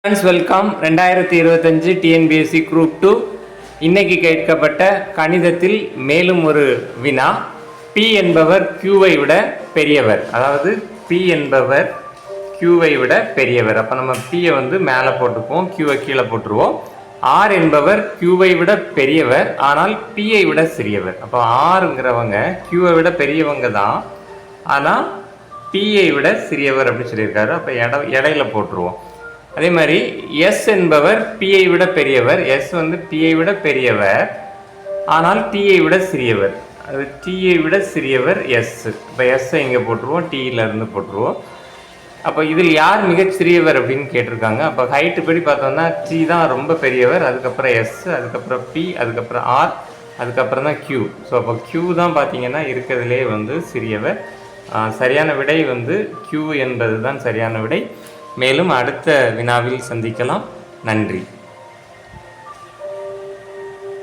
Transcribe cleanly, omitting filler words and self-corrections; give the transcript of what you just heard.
Friends welcome. 2025 TNPSC group 2 இன்னைக்கு கேட்கப்பட்ட கணிதத்தில் மேலும் ஒரு வினா. P என்பவர் Qவை விட பெரியவர், அதாவது P என்பவர் Qவை விட பெரியவர். அப்போ நம்ம Pயை வந்து மேலே போட்டுப்போம், Qவை கீழே போட்டுருவோம். R என்பவர் Qவை விட பெரியவர், ஆனால் Pயை விட சிறியவர். அப்போ Rங்கிறவங்க Qவை விட பெரியவங்க தான், ஆனால் Pயை விட சிறியவர் அப்படின்னு சொல்லியிருக்காரு. அப்போ இடையில போட்டுருவோம். அதே மாதிரி S என்பவர் Pயை விட பெரியவர், S வந்து Pயை விட பெரியவர், ஆனால் Tயை விட சிறியவர். அது Tயை விட சிறியவர் S. இப்போ Sஐ இங்கே போட்டுருவோம், Tயிலேருந்து போட்டுருவோம். அப்போ இதில் யார் மிகச்சிறியவர் அப்படின்னு கேட்டிருக்காங்க. அப்போ ஹைட்டு படி பார்த்தோம்னா T தான் ரொம்ப பெரியவர், அதுக்கப்புறம் S, அதுக்கப்புறம் P, அதுக்கப்புறம் R, அதுக்கப்புறம் தான் Q. ஸோ அப்போ Q தான் பார்த்தீங்கன்னா இருக்கிறதுலே வந்து சிறியவர். சரியான விடை வந்து Q என்பது தான் சரியான விடை. மேலும் அடுத்த வினாவில் சந்திக்கலாம். நன்றி.